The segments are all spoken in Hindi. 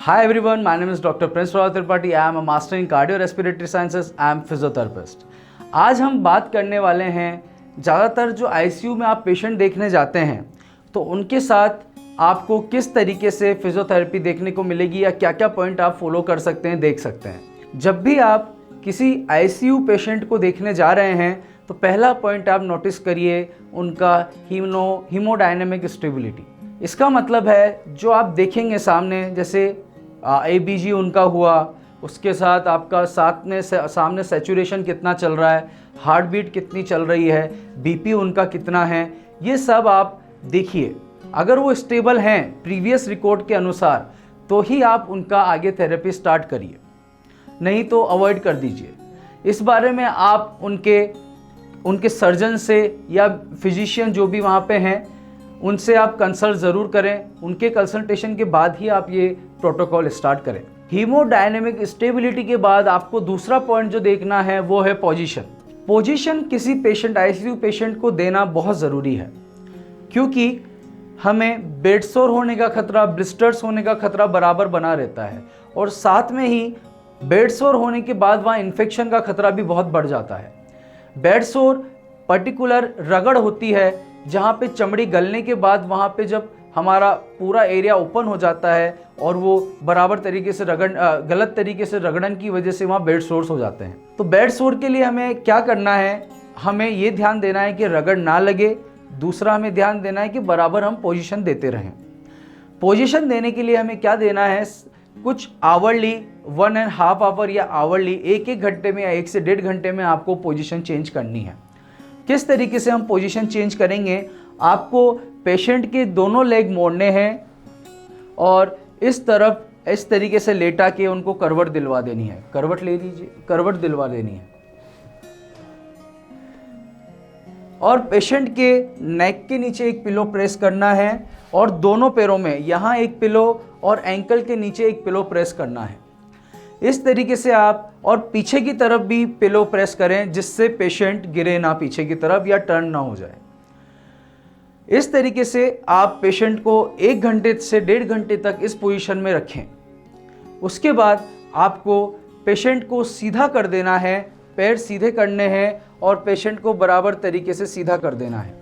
Hi everyone, my name is Dr. Prince Rao Tripathi. I am a master in cardio respiratory sciences. I am physiotherapist. आज हम बात करने वाले हैं ज़्यादातर जो आईसीयू में आप पेशेंट देखने जाते हैं तो उनके साथ आपको किस तरीके से फिजियोथेरेपी देखने को मिलेगी या क्या क्या पॉइंट आप फॉलो कर सकते हैं, देख सकते हैं। जब भी आप किसी आईसीयू पेशेंट को देखने जा रहे हैं तो पहला पॉइंट आप नोटिस करिए उनका हीमोडायनेमिक स्टेबिलिटी। इसका मतलब है जो आप देखेंगे सामने, जैसे एबीजी उनका हुआ, उसके साथ आपका सामने सैचुरेशन कितना चल रहा है, हार्ट बीट कितनी चल रही है, बीपी उनका कितना है, ये सब आप देखिए। अगर वो स्टेबल हैं प्रीवियस रिकॉर्ड के अनुसार तो ही आप उनका आगे थेरेपी स्टार्ट करिए, नहीं तो अवॉइड कर दीजिए। इस बारे में आप उनके सर्जन से या फिजिशियन जो भी वहाँ पे हैं उनसे आप कंसल्ट ज़रूर करें। उनके कंसल्टेशन के बाद ही आप ये प्रोटोकॉल स्टार्ट करें। हीमोडायनेमिक स्टेबिलिटी के बाद आपको दूसरा पॉइंट जो देखना है वो है पोजीशन किसी पेशेंट, आईसीयू पेशेंट को देना बहुत ज़रूरी है, क्योंकि हमें बेड सोर होने का खतरा, ब्लिस्टर्स होने का खतरा बराबर बना रहता है और साथ में ही बेड सोर होने के बाद वहाँ इन्फेक्शन का खतरा भी बहुत बढ़ जाता है। बेड सोर पर्टिकुलर रगड़ होती है जहाँ पे चमड़ी गलने के बाद वहाँ पे जब हमारा पूरा एरिया ओपन हो जाता है और वो बराबर तरीके से गलत तरीके से रगड़न की वजह से वहाँ बेड सोर्स हो जाते हैं। तो बेड सोर के लिए हमें क्या करना है, हमें ये ध्यान देना है कि रगड़ ना लगे। दूसरा हमें ध्यान देना है कि बराबर हम पोजीशन देते रहें। पोजीशन देने के लिए हमें क्या देना है, कुछ आवरली 1.5 आवर या आवरली 1 घंटे में या 1 से 1.5 घंटे में आपको पोजीशन चेंज करनी है। किस तरीके से हम पोजीशन चेंज करेंगे, आपको पेशेंट के दोनों लेग मोड़ने हैं और इस तरफ इस तरीके से लेटा के उनको करवट दिलवा देनी है। करवट ले लीजिए, करवट दिलवा देनी है और पेशेंट के नेक के नीचे एक पिलो प्रेस करना है और दोनों पैरों में यहाँ एक पिलो और एंकल के नीचे एक पिलो प्रेस करना है। इस तरीके से आप और पीछे की तरफ भी पिलो प्रेस करें जिससे पेशेंट गिरे ना पीछे की तरफ या टर्न ना हो जाए। इस तरीके से आप पेशेंट को 1 घंटे से 1.5 घंटे तक इस पोजीशन में रखें। उसके बाद आपको पेशेंट को सीधा कर देना है, पैर सीधे करने हैं और पेशेंट को बराबर तरीके से सीधा कर देना है।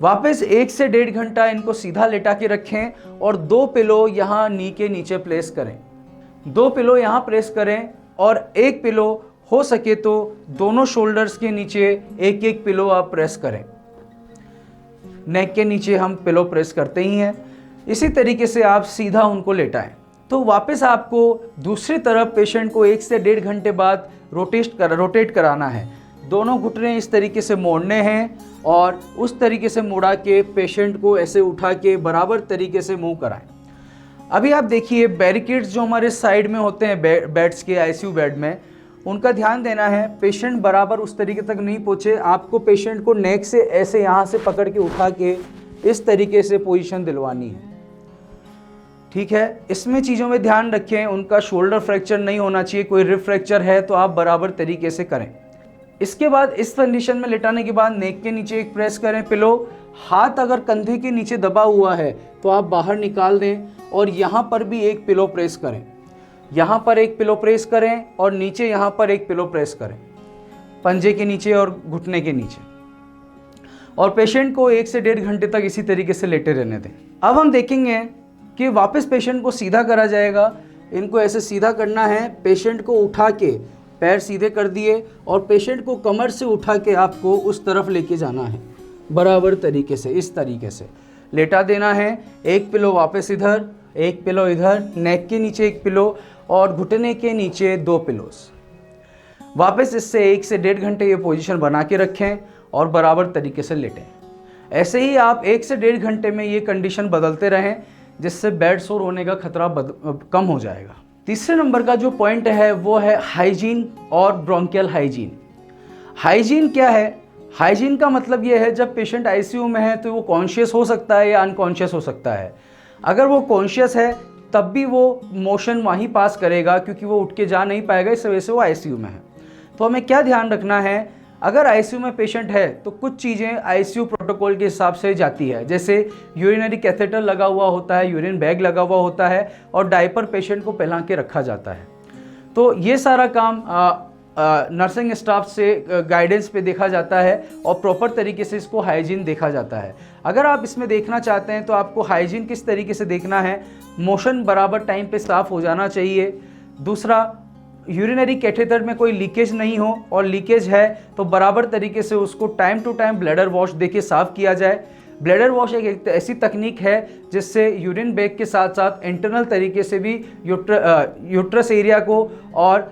वापस 1 से 1.5 घंटा इनको सीधा लेटा के रखें और 2 पिलो यहाँ नी के नीचे प्लेस करें। 2 पिलो यहाँ प्रेस करें और 1 पिलो हो सके तो दोनों शोल्डर्स के नीचे एक पिलो आप प्रेस करें। नेक के नीचे हम पिलो प्रेस करते ही हैं। इसी तरीके से आप सीधा उनको लेटाएं। तो वापस आपको दूसरी तरफ पेशेंट को 1 से 1.5 घंटे बाद रोटेट कराना है। दोनों घुटने इस तरीके से मोड़ने हैं और उस तरीके से मुड़ा के पेशेंट को ऐसे उठा के बराबर तरीके से मूव कराएं। अभी आप देखिए बैरिकेड्स जो हमारे साइड में होते हैं बेड्स के, आईसीयू बेड में, उनका ध्यान देना है पेशेंट बराबर उस तरीके तक नहीं पहुँचे। आपको पेशेंट को नेक से ऐसे यहाँ से पकड़ के उठा के इस तरीके से पोजीशन दिलवानी है, ठीक है। इसमें चीज़ों में ध्यान रखें, उनका शोल्डर फ्रैक्चर नहीं होना चाहिए। कोई रिब फ्रैक्चर है तो आप बराबर तरीके से करें। इसके बाद इस कंडीशन में लेटाने के बाद नेक के नीचे एक प्रेस करें पिलो। हाथ अगर कंधे के नीचे दबा हुआ है तो आप बाहर निकाल दें और यहाँ पर भी एक पिलो प्रेस करें। यहाँ पर एक पिलो प्रेस करें और नीचे यहाँ पर एक पिलो प्रेस करें, पंजे के नीचे और घुटने के नीचे, और पेशेंट को 1 से 1.5 घंटे तक इसी तरीके से लेटे रहने दें। अब हम देखेंगे कि वापस पेशेंट को सीधा करा जाएगा। इनको ऐसे सीधा करना है, पेशेंट को उठा के पैर सीधे कर दिए और पेशेंट को कमर से उठा के आपको उस तरफ लेके जाना है बराबर तरीके से। इस तरीके से लेटा देना है। 1 पिलो वापस इधर, 1 पिलो इधर, नेक के नीचे 1 पिलो और घुटने के नीचे 2 पिलोस। वापस इससे 1 से 1.5 घंटे ये पोजीशन बना के रखें और बराबर तरीके से लेटें। ऐसे ही आप 1 से 1.5 घंटे में ये कंडीशन बदलते रहें जिससे बेड सोर होने का खतरा कम हो जाएगा। तीसरे नंबर का जो पॉइंट है वो है हाइजीन और ब्रोंकियल हाइजीन। हाइजीन क्या है? हाइजीन का मतलब ये है जब पेशेंट आईसीयू में है तो वो कॉन्शियस हो सकता है या अनकॉन्शियस हो सकता है। अगर वो कॉन्शियस है तब भी वो मोशन वहीं पास करेगा क्योंकि वो उठ के जा नहीं पाएगा, इस वजह से वो आईसीयू में है। तो हमें क्या ध्यान रखना है, अगर आईसीयू में पेशेंट है तो कुछ चीज़ें आईसीयू प्रोटोकॉल के हिसाब से जाती है, जैसे यूरिनरी कैथेटर लगा हुआ होता है, यूरिन बैग लगा हुआ होता है और डायपर पेशेंट को पहना के रखा जाता है। तो ये सारा काम नर्सिंग स्टाफ से गाइडेंस पे देखा जाता है और प्रॉपर तरीके से इसको हाइजीन देखा जाता है। अगर आप इसमें देखना चाहते हैं तो आपको हाइजीन किस तरीके से देखना है, मोशन बराबर टाइम पे साफ़ हो जाना चाहिए। दूसरा, यूरिनरी कैथेटर में कोई लीकेज नहीं हो, और लीकेज है तो बराबर तरीके से उसको time to time bladder wash देके साफ़ किया जाए। ब्लैडर वॉश एक ऐसी तकनीक है जिससे यूरिन बैग के साथ साथ इंटरनल तरीके से भी यूट्रस एरिया को और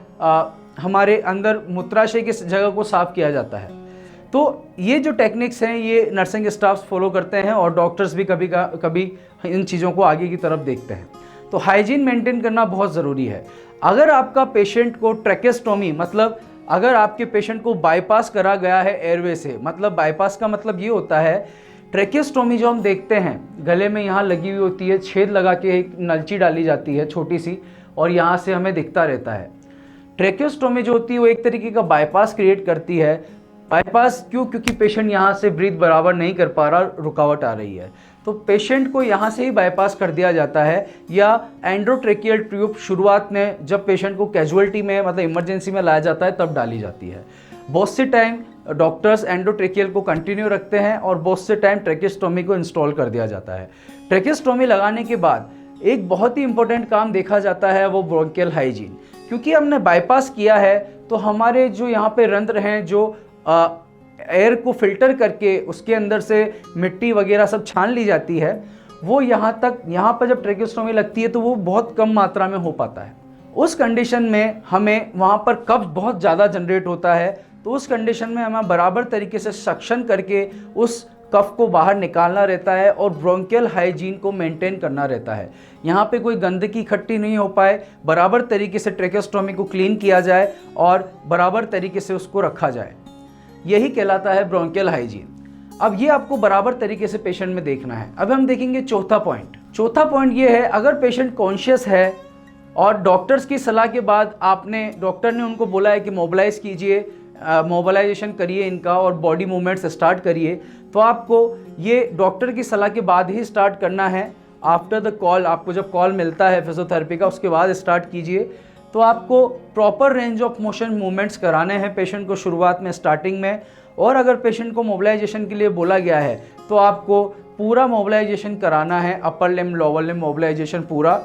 हमारे अंदर मूत्राशय की जगह को साफ़ किया जाता है। तो ये जो टेक्निक्स हैं ये नर्सिंग स्टाफ फॉलो करते हैं और डॉक्टर्स भी कभी इन चीज़ों को आगे की तरफ देखते हैं। तो हाइजीन मेंटेन करना बहुत ज़रूरी है। अगर आपका पेशेंट को ट्रैकेस्टोमी, मतलब अगर आपके पेशेंट को बाईपास करा गया है एयरवे से, मतलब बाईपास का मतलब ये होता है, ट्रैकेस्टोमी जो हम देखते हैं गले में यहाँ लगी हुई होती है, छेद लगा के एक नलची डाली जाती है छोटी सी, और यहाँ से हमें दिखता रहता है। ट्रैकेस्टोमी जो होती है वो एक तरीके का बाईपास क्रिएट करती है। बाईपास क्यों? क्योंकि पेशेंट यहाँ से ब्रीथ बराबर नहीं कर पा रहा, रुकावट आ रही है, तो पेशेंट को यहाँ से ही बाईपास कर दिया जाता है। या एंडोट्रेकियल ट्यूब शुरुआत में जब पेशेंट को कैजुअलिटी में, मतलब इमरजेंसी में लाया जाता है, तब डाली जाती है। बहुत से टाइम डॉक्टर्स एंडोट्रेकियल को कंटिन्यू रखते हैं और बहुत से टाइम ट्रैकेस्टोमी को इंस्टॉल कर दिया जाता है। ट्रैकेस्टोमी लगाने के बाद एक बहुत ही इंपॉर्टेंट काम देखा जाता है, वो ब्रोंकियल हाइजीन। क्योंकि हमने बाईपास किया है तो हमारे जो यहाँ पे रंध्र हैं, जो एयर को फिल्टर करके उसके अंदर से मिट्टी वगैरह सब छान ली जाती है, वो यहाँ पर जब ट्रैकेस्टोमी लगती है तो वो बहुत कम मात्रा में हो पाता है। उस कंडीशन में हमें वहाँ पर कब्ज बहुत ज़्यादा जनरेट होता है, तो उस कंडीशन में हमें बराबर तरीके से सक्शन करके उस कफ को बाहर निकालना रहता है और ब्रोंकियल हाइजीन को मेंटेन करना रहता है। यहाँ पे कोई गंदगी इकट्ठी नहीं हो पाए, बराबर तरीके से ट्रैकेस्टोमी को क्लीन किया जाए और बराबर तरीके से उसको रखा जाए, यही कहलाता है ब्रोंकियल हाइजीन। अब ये आपको बराबर तरीके से पेशेंट में देखना है। अब हम देखेंगे चौथा पॉइंट। चौथा पॉइंट ये है, अगर पेशेंट कॉन्शियस है और डॉक्टर्स की सलाह के बाद डॉक्टर ने उनको बोला है कि मोबिलाइज कीजिए, मोबिलाइजेशन करिए इनका और बॉडी मूवमेंट्स स्टार्ट करिए, तो आपको ये डॉक्टर की सलाह के बाद ही स्टार्ट करना है। आफ्टर द कॉल, आपको जब कॉल मिलता है फिजियोथेरेपी का, उसके बाद स्टार्ट कीजिए। तो आपको proper range of motion movements कराने हैं पेशेंट को शुरुआत में, स्टार्टिंग में। और अगर पेशेंट को मोबिलाइजेशन के लिए बोला गया है तो आपको पूरा मोबिलाइजेशन कराना है, upper limb lower limb mobilisation पूरा।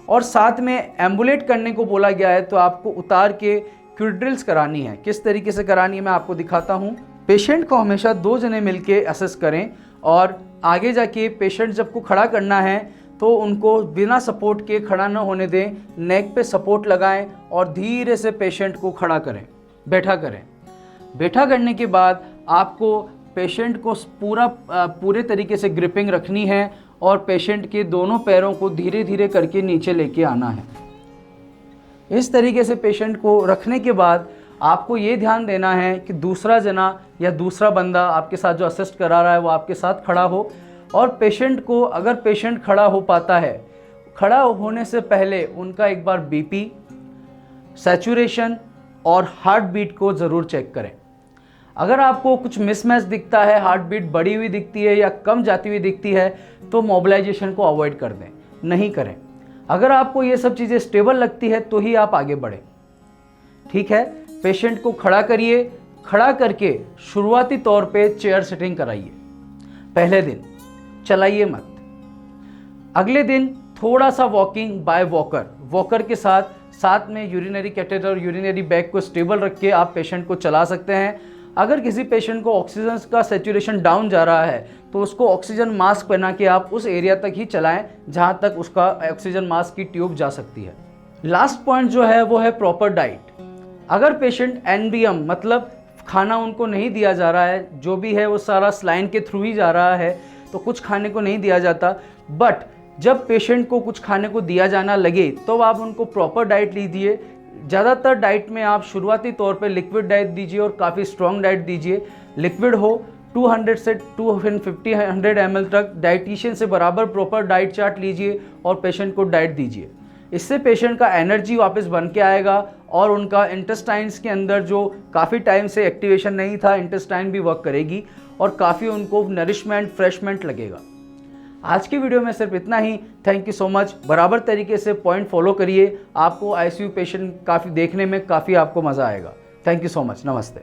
और साथ में एम्बुलेट करने को बोला गया है तो आपको उतार के क्विड्रिल्स करानी है। किस तरीके से करानी है मैं आपको दिखाता हूँ। पेशेंट को हमेशा 2 जने मिलके असेस करें और आगे जाके पेशेंट जब को खड़ा करना है तो उनको बिना सपोर्ट के खड़ा न होने दें, नेक पे सपोर्ट लगाएं और धीरे से पेशेंट को खड़ा करें, बैठा करें। बैठा करने के बाद आपको पेशेंट को पूरे तरीके से ग्रिपिंग रखनी है और पेशेंट के दोनों पैरों को धीरे धीरे करके नीचे लेके आना है। इस तरीके से पेशेंट को रखने के बाद आपको ये ध्यान देना है कि दूसरा जना या दूसरा बंदा आपके साथ जो असिस्ट करा रहा है वो आपके साथ खड़ा हो। और पेशेंट को, अगर पेशेंट खड़ा हो पाता है, खड़ा होने से पहले उनका एक बार बीपी, सैचुरेशन और हार्ट बीट को ज़रूर चेक करें। अगर आपको कुछ मिसमैच दिखता है, हार्ट बीट बढ़ी हुई दिखती है या कम जाती हुई दिखती है, तो मोबिलाइजेशन को अवॉइड कर दें, नहीं करें। अगर आपको ये सब चीज़ें स्टेबल लगती है तो ही आप आगे बढ़ें। ठीक है, पेशेंट को खड़ा करिए, खड़ा करके शुरुआती तौर पे चेयर सिटिंग कराइए। पहले दिन चलाइए मत। अगले दिन थोड़ा सा वॉकिंग बाय वॉकर के साथ में यूरिनरी कैथेटर, यूरिनरी बैग को स्टेबल रख के आप पेशेंट को चला सकते हैं। अगर किसी पेशेंट को ऑक्सीजन का सैचुरेशन डाउन जा रहा है तो उसको ऑक्सीजन मास्क पहना के आप उस एरिया तक ही चलाएं जहां तक उसका ऑक्सीजन मास्क की ट्यूब जा सकती है। लास्ट पॉइंट जो है वो है प्रॉपर डाइट। अगर पेशेंट एनबीएम, मतलब खाना उनको नहीं दिया जा रहा है, जो भी है वो सारा स्लाइन के थ्रू ही जा रहा है, तो कुछ खाने को नहीं दिया जाता, बट जब पेशेंट को कुछ खाने को दिया जाना लगे तो आप उनको प्रॉपर डाइट लीजिए। ज़्यादातर डाइट में आप शुरुआती तौर पे लिक्विड डाइट दीजिए और काफ़ी स्ट्रॉन्ग डाइट दीजिए। लिक्विड हो 200 से 250 ml तक, डाइटिशियन से बराबर प्रॉपर डाइट चार्ट लीजिए और पेशेंट को डाइट दीजिए। इससे पेशेंट का एनर्जी वापस बन के आएगा और उनका इंटेस्टाइन्स के अंदर जो काफ़ी टाइम से एक्टिवेशन नहीं था, इंटेस्टाइन भी वर्क करेगी और काफ़ी उनको नरिशमेंट, फ्रेशमेंट लगेगा। आज की वीडियो में सिर्फ इतना ही। Thank you so much. बराबर तरीके से पॉइंट फॉलो करिए, आपको आईसीयू पेशेंट काफ़ी देखने में काफ़ी आपको मज़ा आएगा। Thank you so much. नमस्ते।